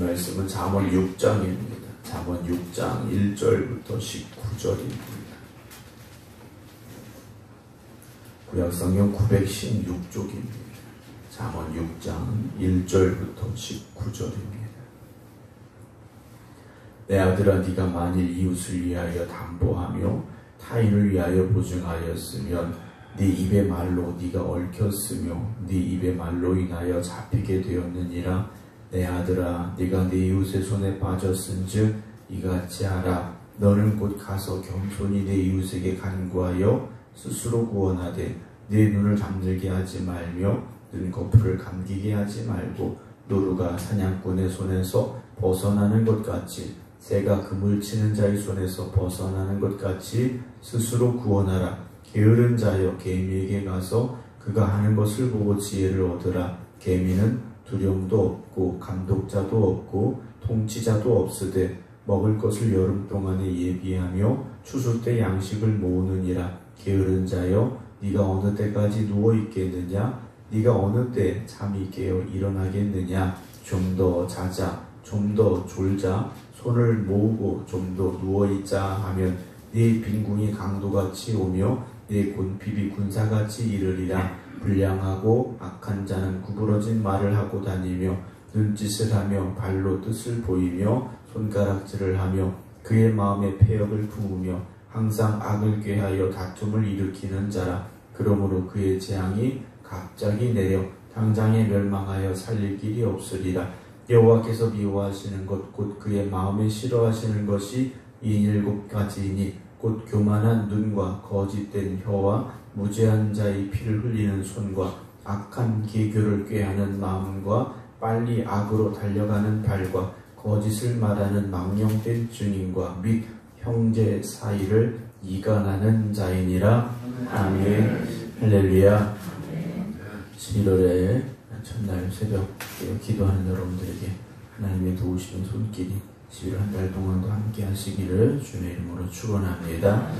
말씀은 잠언 6장입니다. 잠언 6장 1절부터 19절입니다. 구약성경 916쪽입니다. 잠언 6장 1절부터 19절입니다. 내 아들아, 네가 만일 이웃을 위하여 담보하며 타인을 위하여 보증하였으면 네 입의 말로 네가 얽혔으며 네 입의 말로 인하여 잡히게 되었느니라. 내 아들아, 네가 네 이웃의 손에 빠졌은즉 이같이 하라. 너는 곧 가서 겸손히 네 이웃에게 간구하여 스스로 구원하되 네 눈을 잠들게 하지 말며 눈꺼풀을 감기게 하지 말고 노루가 사냥꾼의 손에서 벗어나는 것 같이 새가 그물 치는 자의 손에서 벗어나는 것 같이 스스로 구원하라. 게으른 자여, 개미에게 가서 그가 하는 것을 보고 지혜를 얻으라. 개미는 두령도 없고 감독자도 없고 통치자도 없으되 먹을 것을 여름 동안에 예비하며 추수 때 양식을 모으느니라. 게으른 자여, 네가 어느 때까지 누워 있겠느냐? 네가 어느 때 잠이 깨어 일어나겠느냐? 좀 더 자자, 좀 더 졸자, 손을 모으고 좀 더 누워있자 하면 네 빈궁이 강도같이 오며 네 곤핍이 군사같이 이르리라. 불량하고 악한 자는 구부러진 말을 하고 다니며 눈짓을 하며 발로 뜻을 보이며 손가락질을 하며 그의 마음에 패역을 품으며 항상 악을 꾀하여 다툼을 일으키는 자라. 그러므로 그의 재앙이 갑자기 내려 당장에 멸망하여 살릴 길이 없으리라. 여호와께서 미워하시는 것 곧 그의 마음에 싫어하시는 것이 이 7가지이니 곧 교만한 눈과 거짓된 혀와 무죄한 자의 피를 흘리는 손과 악한 계교를 꾀하는 마음과 빨리 악으로 달려가는 발과 거짓을 말하는 망령된 증인과 및 형제 사이를 이간하는 자이니라. 아멘. 할렐루야. 11월의 첫날 새벽 기도하는 여러분들에게 하나님의 도우시는 손길이 11월 한 달 동안도 함께 하시기를 주님의 이름으로 축원합니다.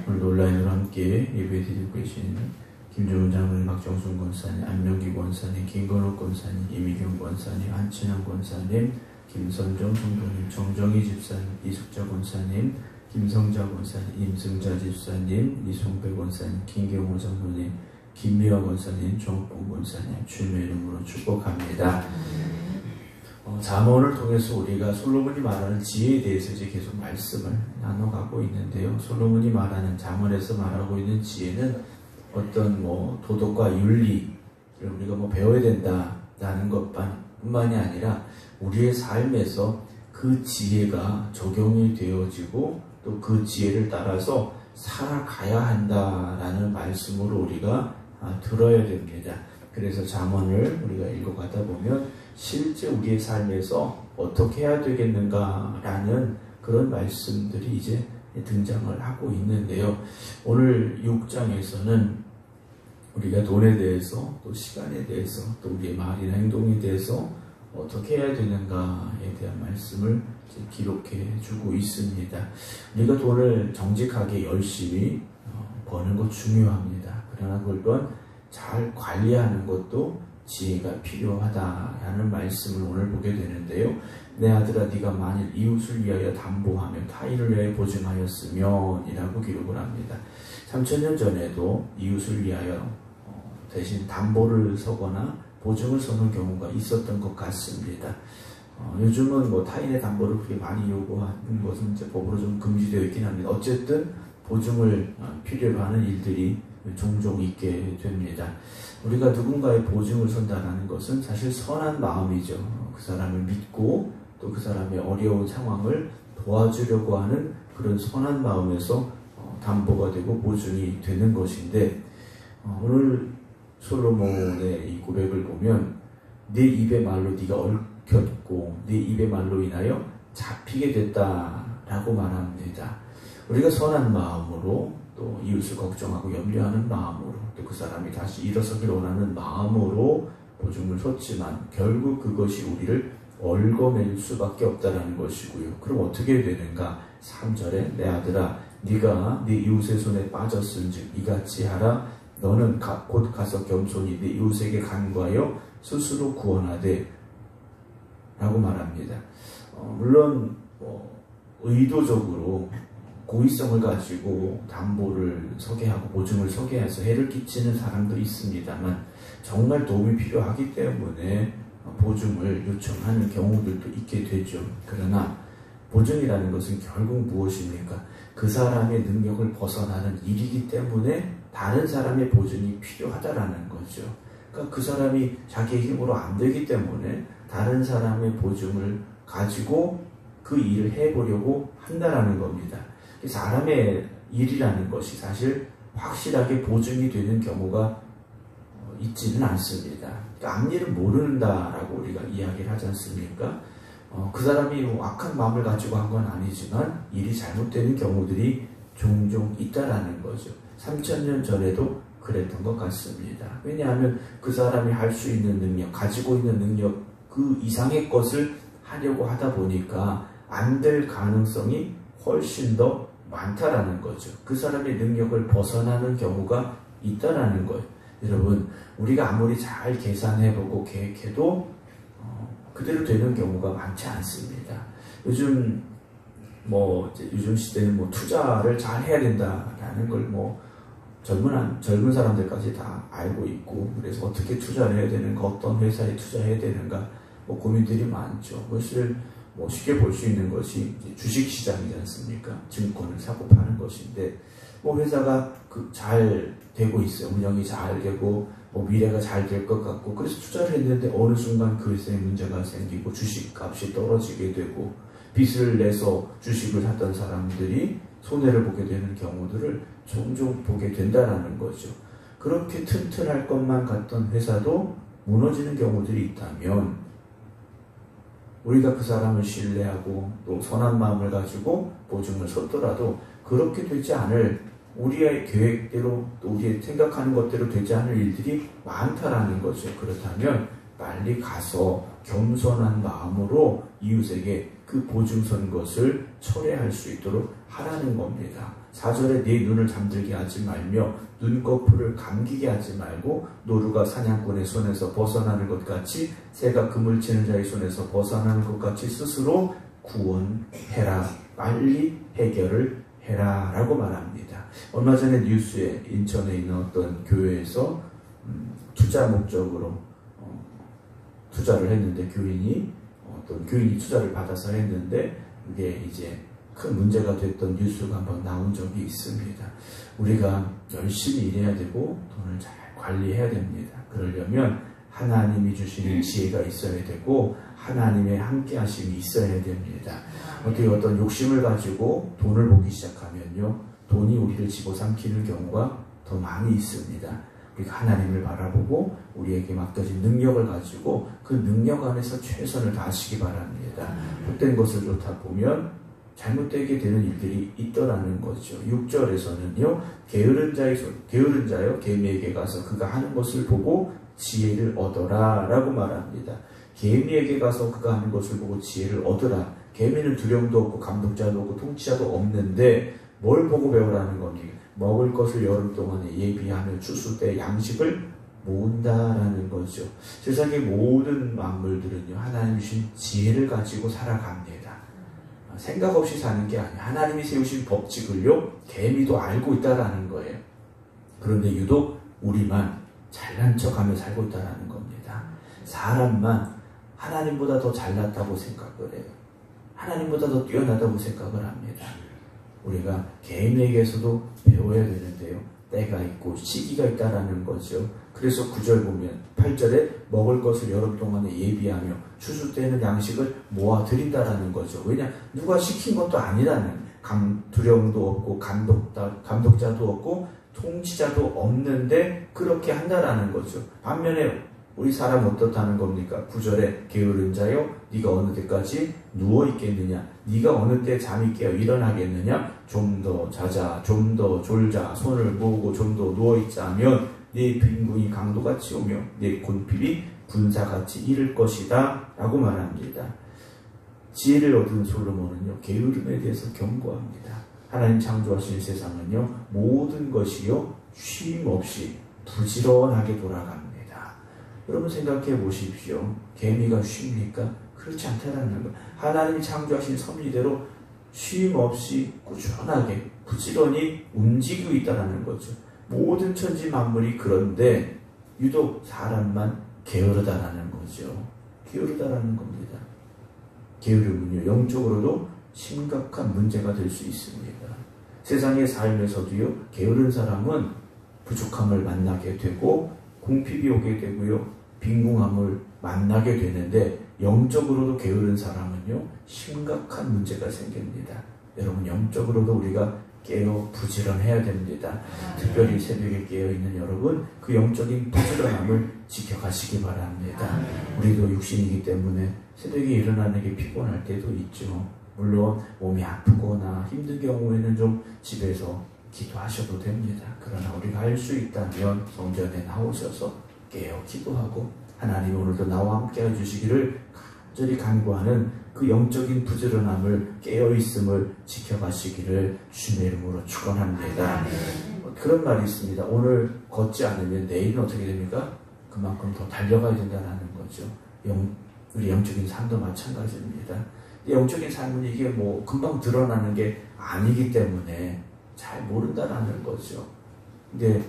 오늘도 온라인으로 함께 예배드리고 계신 김종훈 장로님, 박정순 권사님, 안명기 권사님, 김건욱 권사님, 이미경 권사님, 한친환 권사님, 김선정 성도님, 정정희 집사님, 이숙자 권사님, 김성자 권사님, 임승자 집사님, 이송배 권사님, 김경호 장로님, 김미화 권사님, 정봉 권사님, 주님의 이름으로 축복합니다. 잠언을 통해서 우리가 솔로몬이 말하는 지혜에 대해서 이제 계속 말씀을 나눠가고 있는데요. 솔로몬이 말하는 잠언에서 말하고 있는 지혜는 어떤 도덕과 윤리를 우리가 배워야 된다라는 것뿐만이 아니라 우리의 삶에서 그 지혜가 적용이 되어지고 또 그 지혜를 따라서 살아가야 한다라는 말씀으로 우리가 들어야 됩니다. 그래서 잠언을 우리가 읽어가다 보면 실제 우리의 삶에서 어떻게 해야 되겠는가라는 그런 말씀들이 이제 등장을 하고 있는데요. 오늘 6장에서는 우리가 돈에 대해서 또 시간에 대해서 또 우리의 말이나 행동에 대해서 어떻게 해야 되는가에 대한 말씀을 기록해 주고 있습니다. 우리가 돈을 정직하게 열심히 버는 것 중요합니다. 그러나 그걸 또한 잘 관리하는 것도 지혜가 필요하다라는 말씀을 오늘 보게 되는데요. 내 아들아, 네가 만일 이웃을 위하여 담보하며 타인을 위하여 보증하였으면 이라고 기록을 합니다. 3000년 전에도 이웃을 위하여 대신 담보를 서거나 보증을 서는 경우가 있었던 것 같습니다. 요즘은 타인의 담보를 그렇게 많이 요구하는 것은 이제 법으로 좀 금지되어 있긴 합니다. 어쨌든 보증을 필요로 하는 일들이 종종 있게 됩니다. 우리가 누군가의 보증을 선다라는 것은 사실 선한 마음이죠. 그 사람을 믿고 또 그 사람의 어려운 상황을 도와주려고 하는 그런 선한 마음에서 담보가 되고 보증이 되는 것인데, 오늘 솔로몬의 이 고백을 보면 네 입의 말로 네가 얽혔고 네 입의 말로 인하여 잡히게 됐다라고 말합니다. 우리가 선한 마음으로 또 이웃을 걱정하고 염려하는 마음으로 또 그 사람이 다시 일어서길 원하는 마음으로 보증을 섰지만 결국 그것이 우리를 얽어낼 수밖에 없다라는 것이고요. 그럼 어떻게 되는가? 3절에 내 아들아, 네가 네 이웃의 손에 빠졌은즉 이같이 하라. 너는 곧 가서 겸손히 네 이웃에게 간구하여 스스로 구원하되 라고 말합니다. 물론 의도적으로 고의성을 가지고 담보를 서게하고 보증을 서게해서 해를 끼치는 사람도 있습니다만 정말 도움이 필요하기 때문에 보증을 요청하는 경우들도 있게 되죠. 그러나 보증이라는 것은 결국 무엇입니까? 그 사람의 능력을 벗어나는 일이기 때문에 다른 사람의 보증이 필요하다라는 거죠. 그러니까 그 사람이 자기 힘으로 안 되기 때문에 다른 사람의 보증을 가지고 그 일을 해보려고 한다라는 겁니다. 사람의 일이라는 것이 사실 확실하게 보증이 되는 경우가 있지는 않습니다. 그러니까 앞일을 모른다라고 우리가 이야기를 하지 않습니까? 그 사람이 악한 마음을 가지고 한 건 아니지만 일이 잘못되는 경우들이 종종 있다라는 거죠. 3000년 전에도 그랬던 것 같습니다. 왜냐하면 그 사람이 할 수 있는 능력, 가지고 있는 능력 그 이상의 것을 하려고 하다 보니까 안 될 가능성이 훨씬 더 많다라는 거죠. 그 사람의 능력을 벗어나는 경우가 있다라는 거예요. 여러분, 우리가 아무리 잘 계산해보고 계획해도 그대로 되는 경우가 많지 않습니다. 요즘 시대는 투자를 잘 해야 된다라는 걸 젊은 사람들까지 다 알고 있고, 그래서 어떻게 투자를 해야 되는가, 어떤 회사에 투자해야 되는가, 고민들이 많죠. 그것을 쉽게 볼 수 있는 것이 주식시장이지 않습니까? 증권을 사고 파는 것인데, 회사가 잘 되고 있어요. 운영이 잘 되고, 미래가 잘 될 것 같고, 그래서 투자를 했는데 어느 순간 그 회사에 문제가 생기고, 주식값이 떨어지게 되고, 빚을 내서 주식을 샀던 사람들이 손해를 보게 되는 경우들을 종종 보게 된다는 거죠. 그렇게 튼튼할 것만 같던 회사도 무너지는 경우들이 있다면, 우리가 그 사람을 신뢰하고 또 선한 마음을 가지고 보증을 섰더라도 그렇게 되지 않을, 우리의 계획대로 또 우리의 생각하는 것대로 되지 않을 일들이 많다라는 거죠. 그렇다면 빨리 가서 겸손한 마음으로 이웃에게 그 보증 선 것을 철회할 수 있도록 하라는 겁니다. 4절에 네 눈을 잠들게 하지 말며 눈꺼풀을 감기게 하지 말고 노루가 사냥꾼의 손에서 벗어나는 것 같이 새가 그물 치는 자의 손에서 벗어나는 것 같이 스스로 구원해라. 빨리 해결을 해라 라고 말합니다. 얼마 전에 뉴스에 인천에 있는 어떤 교회에서 투자 목적으로 투자를 했는데 어떤 교인이 투자를 받아서 했는데 이게 이제 큰 문제가 됐던 뉴스가 한번 나온 적이 있습니다. 우리가 열심히 일해야 되고 돈을 잘 관리해야 됩니다. 그러려면 하나님이 주시는 지혜가 있어야 되고 하나님의 함께 하심이 있어야 됩니다. 어떤 욕심을 가지고 돈을 보기 시작하면요, 돈이 우리를 집어삼키는 경우가 더 많이 있습니다. 우리가 하나님을 바라보고 우리에게 맡겨진 능력을 가지고 그 능력 안에서 최선을 다하시기 바랍니다. 헛된 것을 쫓다 보면 잘못되게 되는 일들이 있더라는 거죠. 6절에서는요, 게으른 자여 개미에게 가서 그가 하는 것을 보고 지혜를 얻어라 라고 말합니다. 개미에게 가서 그가 하는 것을 보고 지혜를 얻으라. 개미는 두령도 없고 감독자도 없고 통치자도 없는데 뭘 보고 배우라는 겁니까? 먹을 것을 여름 동안에 예비하며 추수 때 양식을 모은다라는 거죠. 세상의 모든 만물들은요, 하나님이 주신 지혜를 가지고 살아갑니다. 생각 없이 사는 게 아니에요. 하나님이 세우신 법칙을요, 개미도 알고 있다라는 거예요. 그런데 유독 우리만 잘난 척하며 살고 있다라는 겁니다. 사람만 하나님보다 더 잘났다고 생각을 해요. 하나님보다 더 뛰어나다고 생각을 합니다. 우리가 개인에게서도 배워야 되는데요, 때가 있고 시기가 있다라는 거죠. 그래서 9절 보면 8절에 먹을 것을 여름 동안에 예비하며 추수 때는 양식을 모아 드린다라는 거죠. 왜냐, 누가 시킨 것도 아니라는, 두령도 없고 감독자도 없고 통치자도 없는데 그렇게 한다라는 거죠. 반면에 우리 사람 어떻다는 겁니까? 9절에 게으른 자여 네가 어느 때까지 누워 있겠느냐? 네가 어느 때 잠이 깨어 일어나겠느냐? 좀 더 자자, 좀 더 졸자, 손을 모으고 좀 더 누워 있자 하면 네 빈궁이 강도같이 오며 네 곤핍이 군사같이 이를 것이다 라고 말합니다. 지혜를 얻은 솔로몬은요, 게으름에 대해서 경고합니다. 하나님 창조하신 세상은요, 모든 것이요 쉼 없이 부지런하게 돌아갑니다. 여러분 생각해 보십시오. 개미가 쉽니까? 그렇지 않다라는 거. 하나님이 창조하신 섭리대로 쉼 없이 꾸준하게 부지런히 움직이고 있다는 거죠. 모든 천지 만물이 그런데 유독 사람만 게으르다라는 거죠. 게으르다라는 겁니다. 게으름은요, 영적으로도 심각한 문제가 될 수 있습니다. 세상의 삶에서도요, 게으른 사람은 부족함을 만나게 되고 궁핍이 오게 되고요, 빈궁함을 만나게 되는데, 영적으로도 게으른 사람은요, 심각한 문제가 생깁니다. 여러분, 영적으로도 우리가 깨어 부지런해야 됩니다. 특별히 새벽에 깨어있는 여러분, 그 영적인 부지런함을 지켜가시기 바랍니다. 우리도 육신이기 때문에 새벽에 일어나는 게 피곤할 때도 있죠. 물론 몸이 아프거나 힘든 경우에는 좀 집에서 기도하셔도 됩니다. 그러나 우리가 할 수 있다면 성전에 나오셔서 깨어 기도하고 하나님 오늘도 나와 함께 해주시기를 간절히 간구하는 그 영적인 부지런함을 깨어있음을 지켜가시기를 주님의 이름으로 축원합니다. 그런 말이 있습니다. 오늘 걷지 않으면 내일은 어떻게 됩니까? 그만큼 더 달려가야 된다는 거죠. 우리 영적인 삶도 마찬가지입니다. 영적인 삶은 이게 뭐 금방 드러나는 게 아니기 때문에 잘 모른다라는 거죠. 근데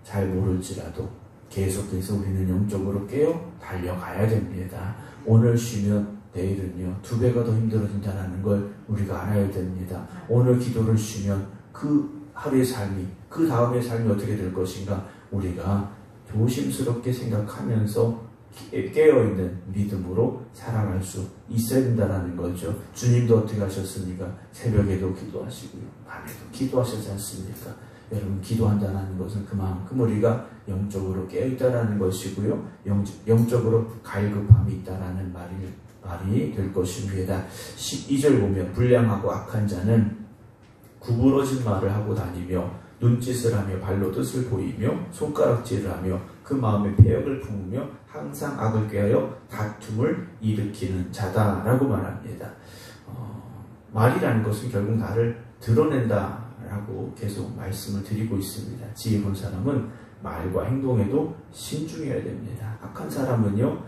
잘 모를지라도 계속해서 우리는 영적으로 깨어 달려가야 됩니다. 오늘 쉬면 내일은요 2배가 더 힘들어진다는 걸 우리가 알아야 됩니다. 오늘 기도를 쉬면 그 하루의 삶이, 그 다음의 삶이 어떻게 될 것인가 우리가 조심스럽게 생각하면서 깨어있는 믿음으로 살아갈 수 있어야 된다는 거죠. 주님도 어떻게 하셨습니까? 새벽에도 기도하시고요, 밤에도 기도하셨지 않습니까? 여러분, 기도한다는 것은 그만큼 우리가 영적으로 깨어있다는 것이고요, 영적으로 갈급함이 있다는 말이 될 것입니다. 12절 보면 불량하고 악한 자는 구부러진 말을 하고 다니며 눈짓을 하며 발로 뜻을 보이며 손가락질을 하며 그 마음에 패역을 품으며 항상 악을 꾀하여 다툼을 일으키는 자다라고 말합니다. 말이라는 것은 결국 나를 드러낸다라고 계속 말씀을 드리고 있습니다. 지혜 본 사람은 말과 행동에도 신중해야 됩니다. 악한 사람은요,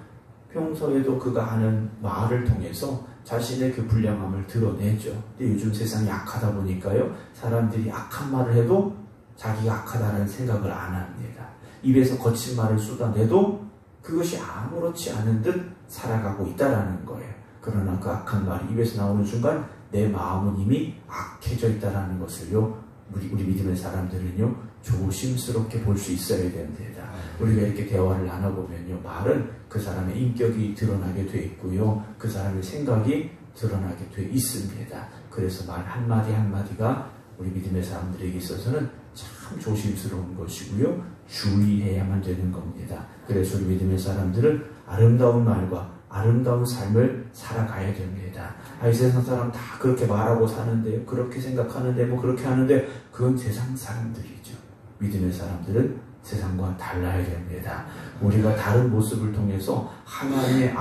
평소에도 그가 하는 말을 통해서 자신의 그 불량함을 드러내죠. 근데 요즘 세상이 악하다 보니까요, 사람들이 악한 말을 해도 자기가 악하다는 생각을 안 합니다. 입에서 거친 말을 쏟아내도 그것이 아무렇지 않은 듯 살아가고 있다라는 거예요. 그러나 그 악한 말이 입에서 나오는 순간 내 마음은 이미 악해져 있다라는 것을요, 우리 믿음의 사람들은요, 조심스럽게 볼 수 있어야 됩니다. 우리가 이렇게 대화를 나눠보면요, 말은 그 사람의 인격이 드러나게 돼 있고요, 그 사람의 생각이 드러나게 돼 있습니다. 그래서 말 한마디 한마디가 우리 믿음의 사람들에게 있어서는 참 조심스러운 것이고요, 주의해야만 되는 겁니다. 그래서 우리 믿음의 사람들은 아름다운 말과 아름다운 삶을 살아가야 됩니다. 이 세상 사람 다 그렇게 말하고 사는데요, 그렇게 생각하는데 뭐 그렇게 하는데 그건 세상 사람들이죠. 믿음의 사람들은 세상과 달라야 됩니다. 우리가 다른 모습을 통해서 하나님의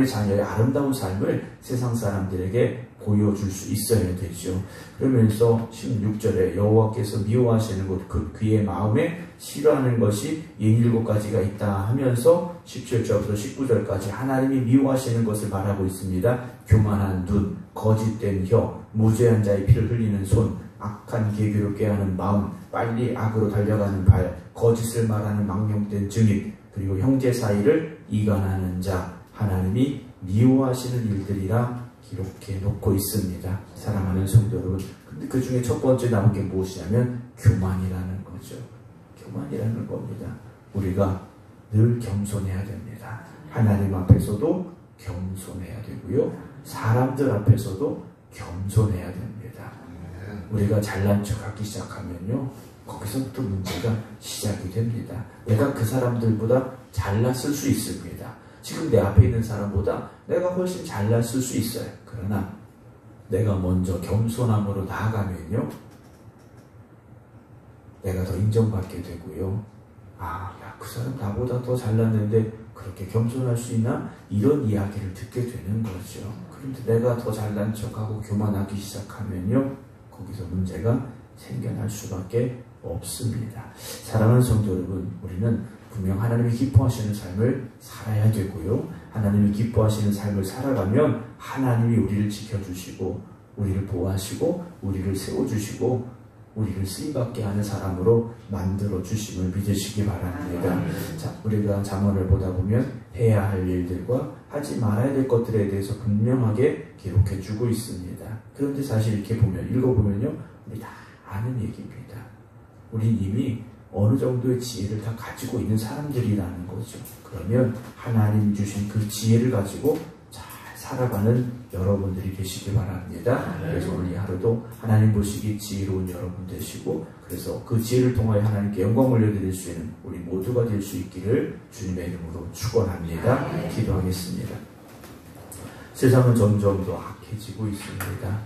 자녀의 아름다운 삶을 세상 사람들에게 보여줄 수 있어야 되죠. 그러면서 16절에 여호와께서 미워하시는 것, 그 그의 마음에 싫어하는 것이 67가지가 있다 하면서 17절부터 19절까지 하나님이 미워하시는 것을 말하고 있습니다. 교만한 눈, 거짓된 혀, 무죄한 자의 피를 흘리는 손, 악한 계교를 꾀하는 마음, 빨리 악으로 달려가는 발, 거짓을 말하는 망령된 증인, 그리고 형제 사이를 이간하는 자, 하나님이 미워하시는 일들이라 기록해 놓고 있습니다. 사랑하는 성도 여러분, 근데 그 중에 첫 번째 나온 게 무엇이냐면 교만이라는 거죠. 교만이라는 겁니다. 우리가 늘 겸손해야 됩니다. 하나님 앞에서도 겸손해야 되고요, 사람들 앞에서도 겸손해야 됩니다. 우리가 잘난 척하기 시작하면요, 거기서부터 문제가 시작이 됩니다. 내가 그 사람들보다 잘났을 수 있습니다. 지금 내 앞에 있는 사람보다 내가 훨씬 잘났을 수 있어요. 그러나 내가 먼저 겸손함으로 나아가면요, 내가 더 인정받게 되고요, 그 사람 나보다 더 잘났는데 그렇게 겸손할 수 있나? 이런 이야기를 듣게 되는 거죠. 그런데 내가 더 잘난 척하고 교만하기 시작하면요, 거기서 문제가 생겨날 수밖에 없습니다. 사랑하는 성도 여러분, 우리는 분명 하나님이 기뻐하시는 삶을 살아야 되고요. 하나님이 기뻐하시는 삶을 살아가면 하나님이 우리를 지켜주시고 우리를 보호하시고 우리를 세워주시고 우리를 쓰임받게 하는 사람으로 만들어주심을 믿으시기 바랍니다. 자, 우리가 잠언을 보다 보면 해야 할 일들과 하지 말아야 될 것들에 대해서 분명하게 기록해주고 있습니다. 그런데 사실 이렇게 보면 읽어보면요, 우리 다 아는 얘기입니다. 우리 이미 어느 정도의 지혜를 다 가지고 있는 사람들이라는 거죠. 그러면 하나님 주신 그 지혜를 가지고 잘 살아가는 여러분들이 되시기 바랍니다. 그래서 오늘 이 하루도 하나님 보시기 지혜로운 여러분 되시고, 그래서 그 지혜를 통하여 하나님께 영광 올려드릴 수 있는 우리 모두가 될 수 있기를 주님의 이름으로 축원합니다. 기도하겠습니다. 세상은 점점 더 악해지고 있습니다.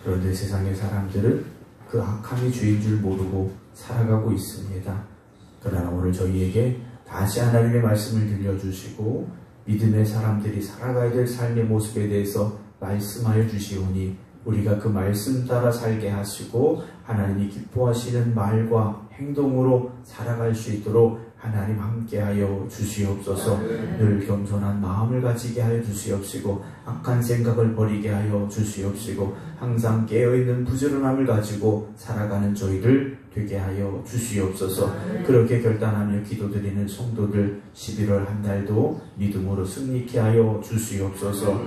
그런데 세상의 사람들은 그 악함이 죄인 줄 모르고 살아가고 있습니다. 그러나 오늘 저희에게 다시 하나님의 말씀을 들려주시고 믿음의 사람들이 살아가야 될 삶의 모습에 대해서 말씀하여 주시오니 우리가 그 말씀 따라 살게 하시고 하나님이 기뻐하시는 말과 행동으로 살아갈 수 있도록 하나님 함께하여 주시옵소서. 늘 겸손한 마음을 가지게 하여 주시옵시고 악한 생각을 버리게 하여 주시옵시고 항상 깨어있는 부지런함을 가지고 살아가는 저희들 되게 하여 주시옵소서. 그렇게 결단하며 기도드리는 성도들 11월 한 달도 믿음으로 승리케 하여 주시옵소서.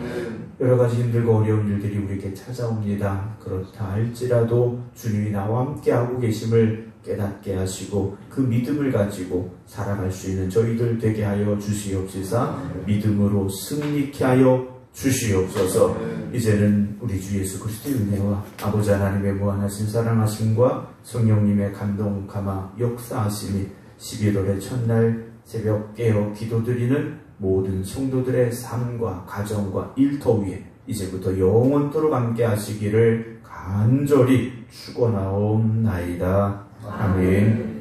여러 가지 힘들고 어려운 일들이 우리에게 찾아옵니다. 그렇다 할지라도 주님이 나와 함께하고 계심을 깨닫게 하시고 그 믿음을 가지고 살아갈 수 있는 저희들 되게 하여 주시옵시사. 믿음으로 승리케 하여 주시옵소서. 이제는 우리 주 예수 그리스도의 은혜와 아버지 하나님의 무한하신 사랑하심과 성령님의 감동 감화 역사하심이 11월의 첫날 새벽 깨어 기도드리는 모든 성도들의 삶과 가정과 일터 위에 이제부터 영원토록 함께 하시기를 간절히 축원하옵나이다. 아멘.